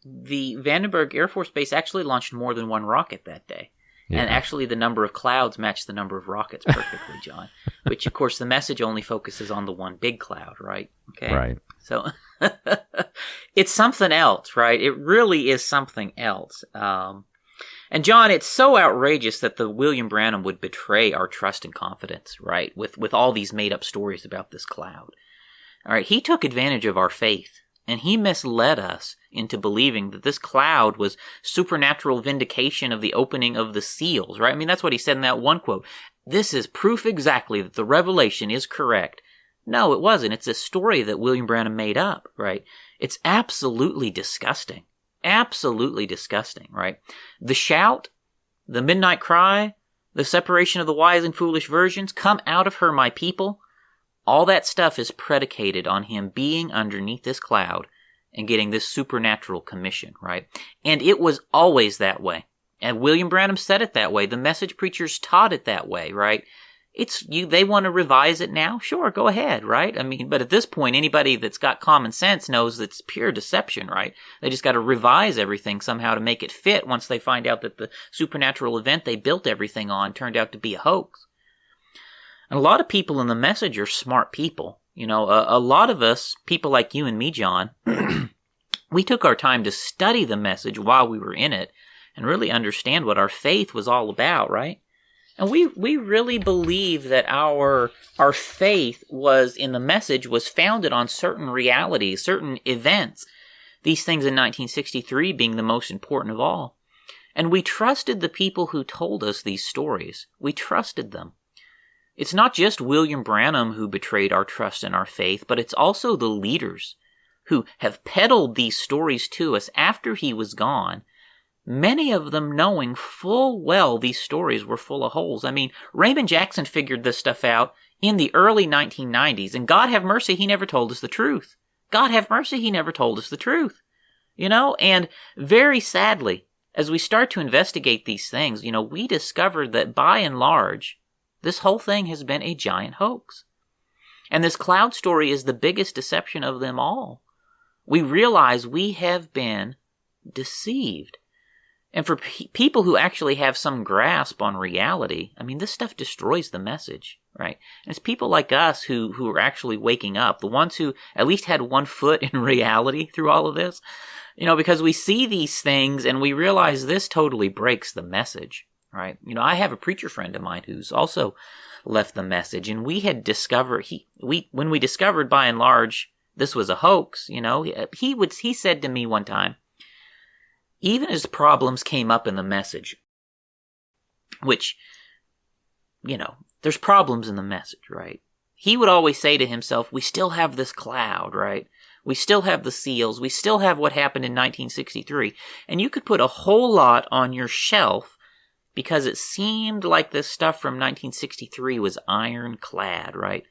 the Vandenberg Air Force Base actually launched more than 1 rocket that day. Yeah. And actually the number of clouds matched the number of rockets perfectly, John. Which, of course, the message only focuses on the one big cloud, right? Okay. Right. So it's something else, right? It really is something else. And John, it's so outrageous that the William Branham would betray our trust and confidence, right? With all these made-up stories about this cloud. All right, he took advantage of our faith, and he misled us into believing that this cloud was supernatural vindication of the opening of the seals, right? I mean, that's what he said in that one quote. This is proof exactly that the revelation is correct. No, it wasn't. It's a story that William Branham made up, right? It's absolutely disgusting. absolutely disgusting, right? The shout, the midnight cry, the separation of the wise and foolish virgins, come out of her, my people. All that stuff is predicated on him being underneath this cloud and getting this supernatural commission, right? And it was always that way. And William Branham said it that way. The message preachers taught it that way, right? They want to revise it now? Sure, go ahead, right? I mean, but at this point, anybody that's got common sense knows that it's pure deception, right? They just got to revise everything somehow to make it fit once they find out that the supernatural event they built everything on turned out to be a hoax. And a lot of people in the message are smart people. You know, a lot of us, people like you and me, John, we took our time to study the message while we were in it and really understand what our faith was all about, right? And we really believe that our faith was in the message was founded on certain realities, certain events. These things in 1963 being the most important of all. And we trusted the people who told us these stories. We trusted them. It's not just William Branham who betrayed our trust and our faith, but it's also the leaders who have peddled these stories to us after he was gone, many of them knowing full well these stories were full of holes. I mean, Raymond Jackson figured this stuff out in the early 1990s, and God have mercy, he never told us the truth. God have mercy, he never told us the truth. You know, and very sadly, as we start to investigate these things, you know, we discovered that by and large, this whole thing has been a giant hoax. And this cloud story is the biggest deception of them all. We realize we have been deceived. And for people who actually have some grasp on reality, I mean, this stuff destroys the message, right? And it's people like us who are actually waking up, the ones who at least had one foot in reality through all of this, you know, because we see these things and we realize this totally breaks the message. Right. You know, I have a preacher friend of mine who's also left the message, and we had discovered when we discovered by and large this was a hoax, you know, he said to me one time, even as problems came up in the message, which, you know, there's problems in the message, right? He would always say to himself, we still have this cloud, right? We still have the seals. We still have what happened in 1963. And you could put a whole lot on your shelf because it seemed like this stuff from 1963 was ironclad, right?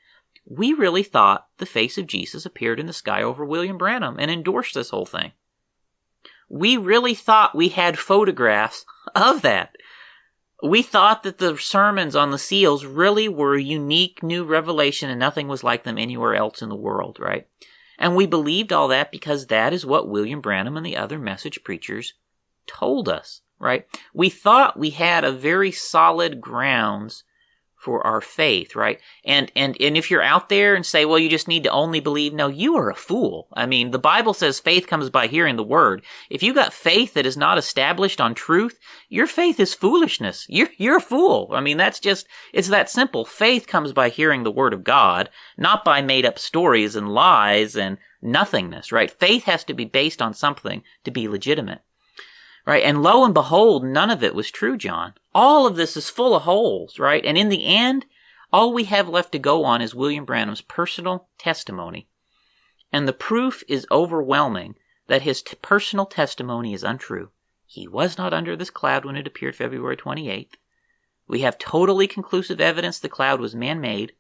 We really thought the face of Jesus appeared in the sky over William Branham and endorsed this whole thing. We really thought we had photographs of that. We thought that the sermons on the seals really were a unique new revelation and nothing was like them anywhere else in the world, right? And we believed all that because that is what William Branham and the other message preachers told us. Right? We thought we had a very solid grounds for our faith, right? And if you're out there and say, well, you just need to only believe, no, you are a fool. I mean, the Bible says faith comes by hearing the word. If you got faith that is not established on truth, your faith is foolishness. You're a fool. I mean, it's that simple. Faith comes by hearing the word of God, not by made up stories and lies and nothingness, right? Faith has to be based on something to be legitimate. Right? And lo and behold, none of it was true, John. All of this is full of holes, right? And in the end, all we have left to go on is William Branham's personal testimony. And the proof is overwhelming that his personal testimony is untrue. He was not under this cloud when it appeared February 28th. We have totally conclusive evidence the cloud was man-made.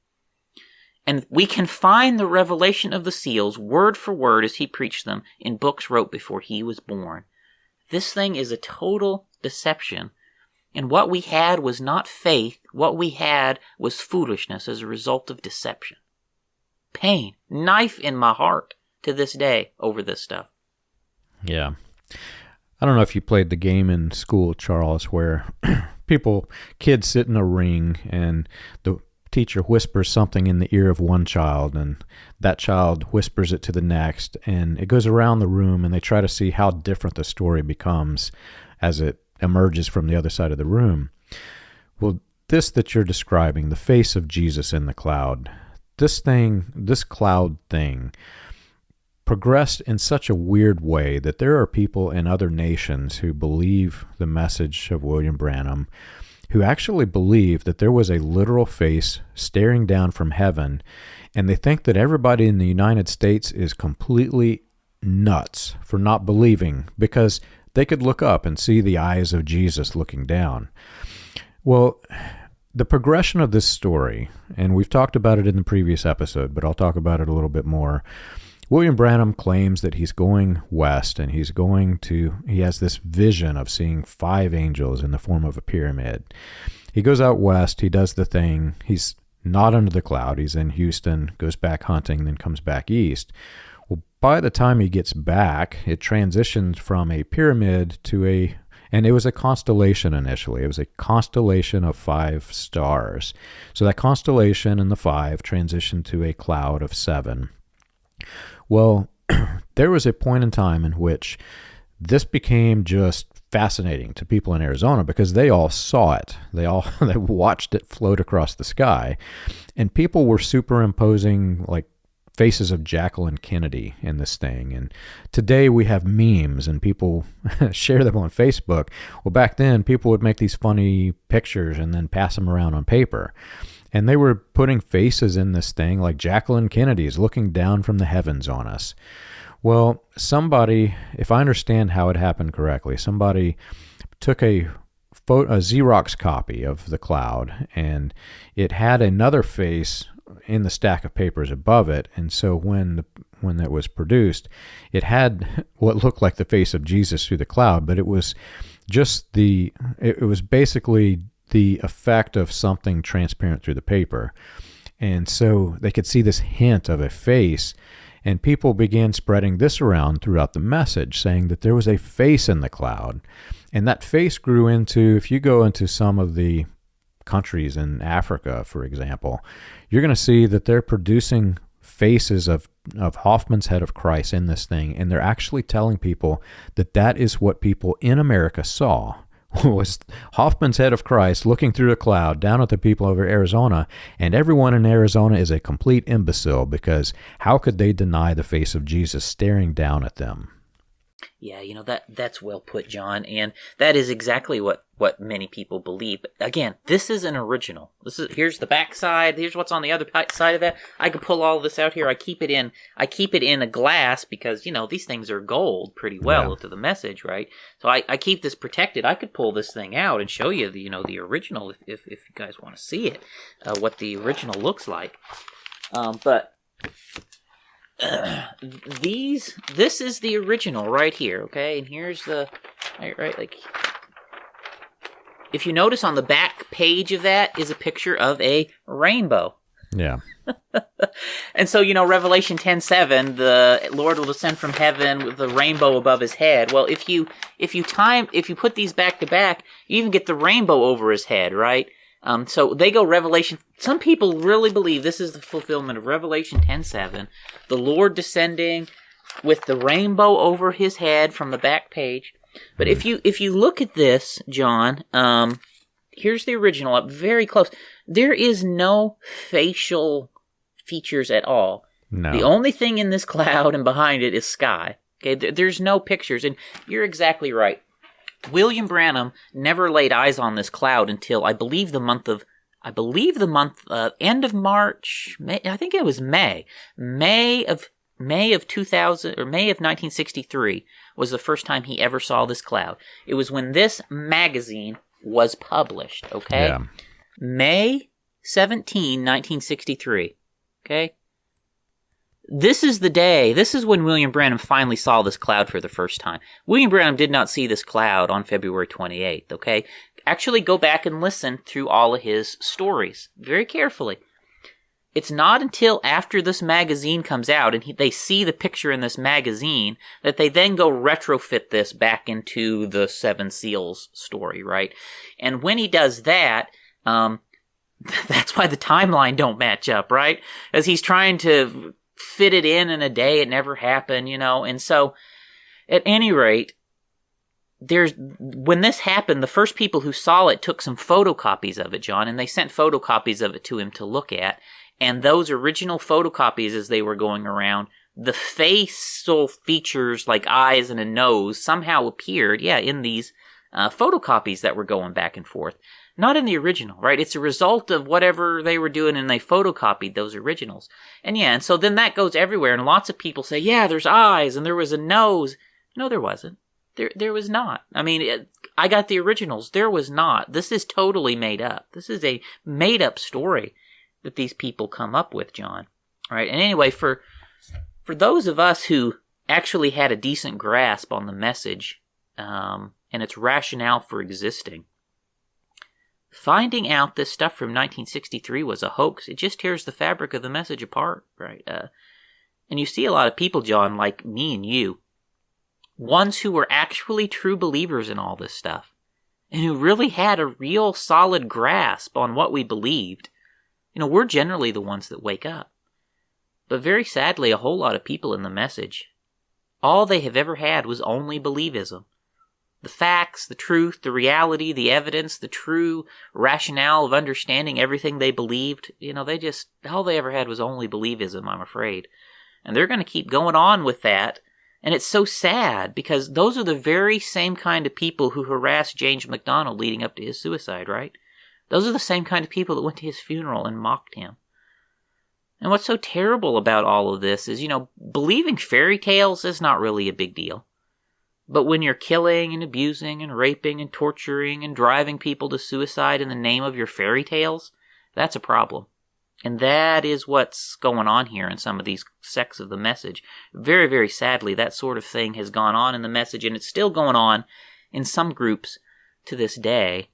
And we can find the revelation of the seals word for word as he preached them in books wrote before he was born. This thing is a total deception. And what we had was not faith. What we had was foolishness as a result of deception. Pain, knife in my heart to this day over this stuff. Yeah. I don't know if you played the game in school, Charles, where kids sit in a ring and the teacher whispers something in the ear of one child and that child whispers it to the next, and it goes around the room and they try to see how different the story becomes as it emerges from the other side of the room. Well, this that you're describing, the face of Jesus in the cloud, this cloud thing progressed in such a weird way that there are people in other nations who believe the message of William Branham, who actually believe that there was a literal face staring down from heaven, and they think that everybody in the United States is completely nuts for not believing because they could look up and see the eyes of Jesus looking down. Well, the progression of this story, and we've talked about it in the previous episode, but I'll talk about it a little bit more. William Branham claims that he's going west and he has this vision of seeing 5 angels in the form of a pyramid. He goes out west, he does the thing, he's not under the cloud, he's in Houston, goes back hunting, then comes back east. Well, by the time he gets back, it transitions from a pyramid and it was a constellation initially. It was a constellation of 5 stars. So that constellation and the 5 transitioned to a cloud of 7. Well, there was a point in time in which this became just fascinating to people in Arizona because they all saw it. They watched it float across the sky. And people were superimposing like faces of Jacqueline Kennedy in this thing. And today we have memes and people share them on Facebook. Well, back then people would make these funny pictures and then pass them around on paper. And they were putting faces in this thing like Jacqueline Kennedy's looking down from the heavens on us. Well, somebody, if I understand how it happened correctly, somebody took a Xerox copy of the cloud and it had another face in the stack of papers above it, and so when it was produced, it had what looked like the face of Jesus through the cloud, but it was just it was basically the effect of something transparent through the paper. And so they could see this hint of a face, and people began spreading this around throughout the message, saying that there was a face in the cloud. And that face grew into, if you go into some of the countries in Africa, for example, you're going to see that they're producing faces of Hoffman's head of Christ in this thing, and they're actually telling people that is what people in America saw, was Hoffman's head of Christ looking through a cloud down at the people over Arizona, and everyone in Arizona is a complete imbecile because how could they deny the face of Jesus staring down at them? Yeah, that's well put, John, and that is exactly what many people believe. But again, this is an original. Here's the back side. Here's what's on the other side of that. I could pull all this out here. I keep it in a glass because these things are gold pretty well to the message, right? So I keep this protected. I could pull this thing out and show you the original if you guys want to see it, what the original looks like. But. This is the original right here, okay? And here's the right like if you notice on the back page of that is a picture of a rainbow. Yeah. And so, Revelation 10:7, the Lord will descend from heaven with the rainbow above his head. Well, if you put these back to back, you even get the rainbow over his head, right? So they go Revelation. Some people really believe this is the fulfillment of Revelation 10:7, the Lord descending with the rainbow over his head from the back page. But if you look at this, John, here's the original up very close. There is no facial features at all. No. The only thing in this cloud and behind it is sky. Okay, there's no pictures, and you're exactly right. William Branham never laid eyes on this cloud until I believe the month end of March. I think it was May of 2000 or May of 1963 was the first time he ever saw this cloud. It was when this magazine was published. Okay, yeah. May 17, 1963. Okay. This is the day, this is when William Branham finally saw this cloud for the first time. William Branham did not see this cloud on February 28th, okay? Actually, go back and listen through all of his stories very carefully. It's not until after this magazine comes out and they see the picture in this magazine that they then go retrofit this back into the Seven Seals story, right? And when he does that, that's why the timeline don't match up, right? As he's trying to fit it in a day, it never happened, and so at any rate, when this happened, the first people who saw it took some photocopies of it, John, and they sent photocopies of it to him to look at, and those original photocopies as they were going around, the facial features like eyes and a nose somehow appeared, in these photocopies that were going back and forth. not in the original, right? It's a result of whatever they were doing, and they photocopied those originals. And so then that goes everywhere, and lots of people say, yeah, there's eyes, and there was a nose. No, there wasn't. There was not. I mean, I got the originals. There was not. This is totally made up. This is a made-up story that these people come up with, John. All right, and anyway, for those of us who actually had a decent grasp on the message and its rationale for existing, finding out this stuff from 1963 was a hoax, it just tears the fabric of the message apart, right? And you see a lot of people, John, like me and you, ones who were actually true believers in all this stuff, and who really had a real solid grasp on what we believed. We're generally the ones that wake up. But very sadly, a whole lot of people in the message, all they have ever had was only believism. The facts, the truth, the reality, the evidence, the true rationale of understanding everything they believed, all they ever had was only believism, I'm afraid. And they're going to keep going on with that. And it's so sad, because those are the very same kind of people who harassed James McDonald leading up to his suicide, right? Those are the same kind of people that went to his funeral and mocked him. And what's so terrible about all of this is, believing fairy tales is not really a big deal. But when you're killing and abusing and raping and torturing and driving people to suicide in the name of your fairy tales, that's a problem. And that is what's going on here in some of these sects of the message. Very, very sadly, that sort of thing has gone on in the message, and it's still going on in some groups to this day.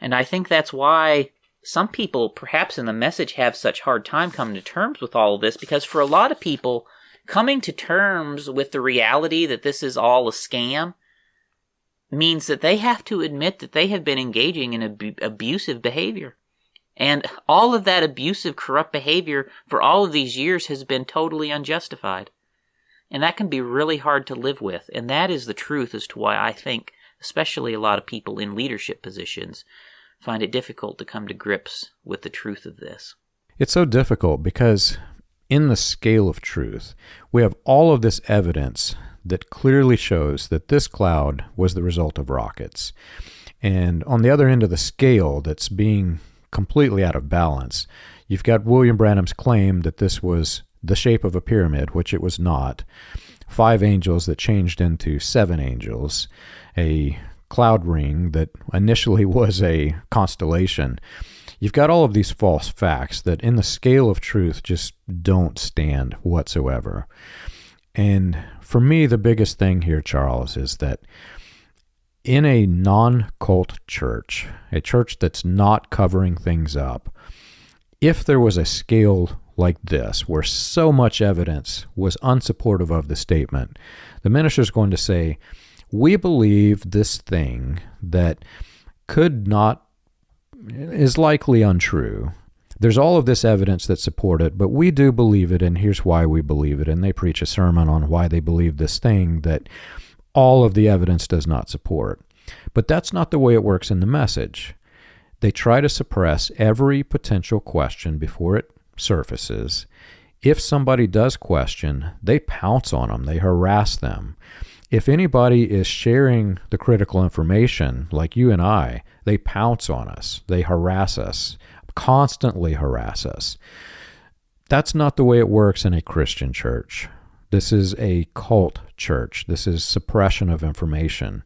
And I think that's why some people, perhaps in the message, have such hard time coming to terms with all of this, because for a lot of people, coming to terms with the reality that this is all a scam means that they have to admit that they have been engaging in abusive behavior. And all of that abusive, corrupt behavior for all of these years has been totally unjustified. And that can be really hard to live with. And that is the truth as to why I think, especially a lot of people in leadership positions, find it difficult to come to grips with the truth of this. It's so difficult because in the scale of truth, we have all of this evidence that clearly shows that this cloud was the result of rockets. And on the other end of the scale that's being completely out of balance, you've got William Branham's claim that this was the shape of a pyramid, which it was not. 5 angels that changed into 7 angels, a cloud ring that initially was a constellation. You've got all of these false facts that in the scale of truth just don't stand whatsoever. And for me, the biggest thing here, Charles, is that in a non-cult church, a church that's not covering things up, if there was a scale like this, where so much evidence was unsupportive of the statement, the minister's going to say, we believe this thing that is likely untrue. There's all of this evidence that support it, but we do believe it, and here's why we believe it. And they preach a sermon on why they believe this thing that all of the evidence does not support. But that's not the way it works in the message. They try to suppress every potential question before it surfaces. If somebody does question, they pounce on them, they harass them. If anybody is sharing the critical information, like you and I, they pounce on us, they harass us, constantly harass us. That's not the way it works in a Christian church. This is a cult church. This is suppression of information.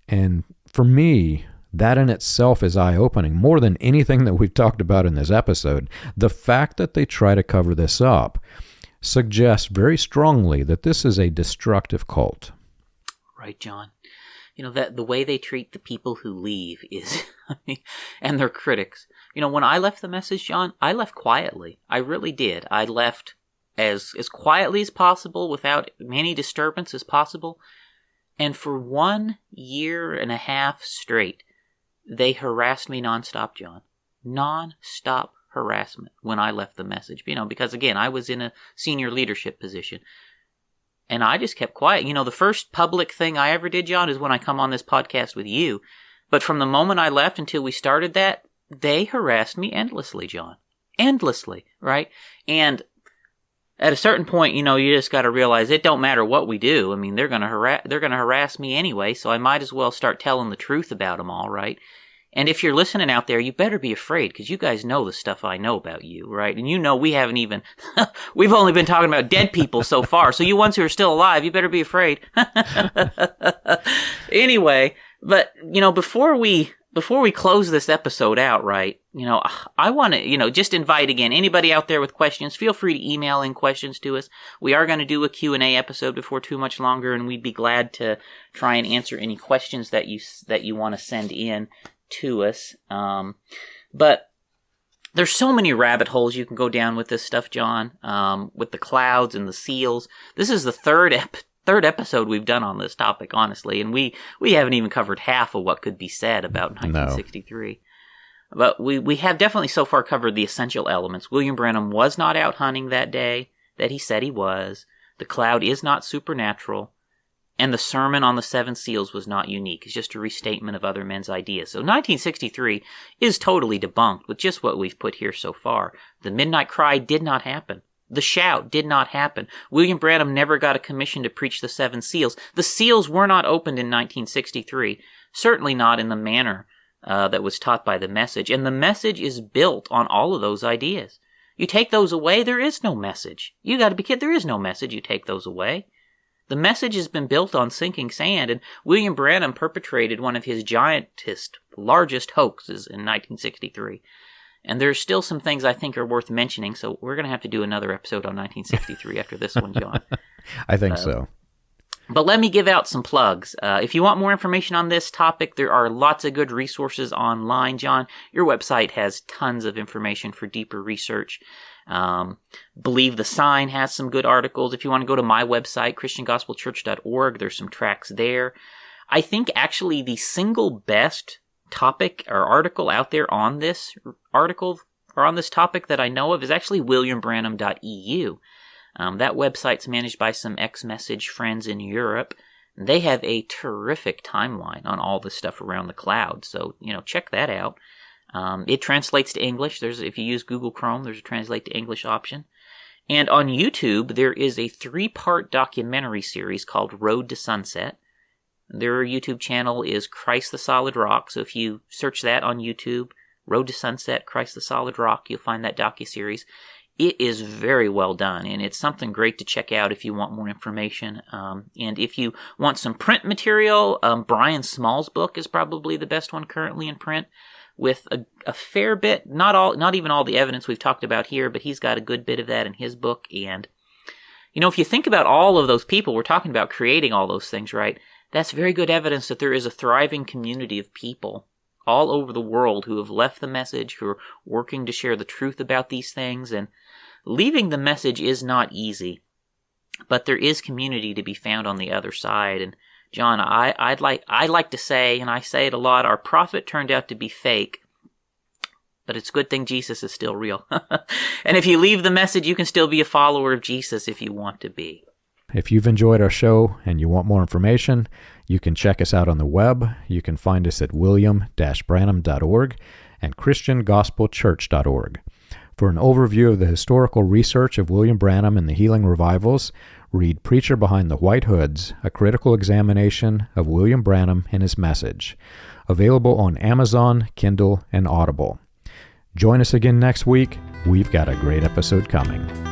And for me, that in itself is eye-opening, more than anything that we've talked about in this episode. The fact that they try to cover this up suggests very strongly that this is a destructive cult. Right, John. That the way they treat the people who leave is, and their critics. When I left the message, John, I left quietly. I really did. I left as quietly as possible, without any disturbance as possible. And for 1.5 years straight, they harassed me nonstop, John. Nonstop harassment when I left the message. Because again, I was in a senior leadership position. And I just kept quiet. The first public thing I ever did, John, is when I come on this podcast with you. But from the moment I left until we started that, they harassed me endlessly, John. Endlessly, right? And at a certain point, you just got to realize it don't matter what we do. They're going to harass me anyway, so I might as well start telling the truth about them all, right? And if you're listening out there, you better be afraid, because you guys know the stuff I know about you, right? And you know we haven't even, we've only been talking about dead people so far, so you ones who are still alive, you better be afraid. Anyway, but, before we close this episode out, right, I want to, just invite again, anybody out there with questions, feel free to email in questions to us. We are going to do a Q&A episode before too much longer, and we'd be glad to try and answer any questions that you want to send in to us. But there's so many rabbit holes you can go down with this stuff, John, with the clouds and the seals. This is the third episode we've done on this topic, honestly, and we haven't even covered half of what could be said about 1963. No. But we have definitely so far covered the essential elements. William Branham was not out hunting that day that he said he was. The cloud is not supernatural. And the sermon on the seven seals was not unique. It's just a restatement of other men's ideas. So 1963 is totally debunked with just what we've put here so far. The midnight cry did not happen. The shout did not happen. William Branham never got a commission to preach the seven seals. The seals were not opened in 1963. Certainly not in the manner that was taught by the message. And the message is built on all of those ideas. You take those away, there is no message. You got to be kidding. There is no message. You take those away. The message has been built on sinking sand, and William Branham perpetrated one of his largest hoaxes in 1963. And there's still some things I think are worth mentioning, so we're going to have to do another episode on 1963 after this one, John. I think so. But let me give out some plugs. If you want more information on this topic, there are lots of good resources online, John. Your website has tons of information for deeper research. Believe the Sign has some good articles. If you want to go to my website, christiangospelchurch.org, there's some tracks there. I think actually the single best topic or article out there on this topic that I know of is actually williambranham.eu. That website's managed by some ex-message friends in Europe. They have a terrific timeline on all the stuff around the cloud, so check that out. It translates to English. If you use Google Chrome, there's a translate to English option. And on YouTube, there is a 3-part documentary series called Road to Sunset. Their YouTube channel is Christ the Solid Rock. So if you search that on YouTube, Road to Sunset, Christ the Solid Rock, you'll find that docuseries. It is very well done, and it's something great to check out if you want more information. And if you want some print material, Brian Small's book is probably the best one currently in print, with a fair bit, not even all the evidence we've talked about here, but he's got a good bit of that in his book. And, if you think about all of those people, we're talking about creating all those things, right? That's very good evidence that there is a thriving community of people all over the world who have left the message, who are working to share the truth about these things. And leaving the message is not easy, but there is community to be found on the other side. And John, I like to say, and I say it a lot, our prophet turned out to be fake, but it's a good thing Jesus is still real. And if you leave the message, you can still be a follower of Jesus if you want to be. If you've enjoyed our show and you want more information, you can check us out on the web. You can find us at william-branham.org and christiangospelchurch.org. For an overview of the historical research of William Branham and the healing revivals, read Preacher Behind the White Hoods, a critical examination of William Branham and his message. Available on Amazon, Kindle, and Audible. Join us again next week. We've got a great episode coming.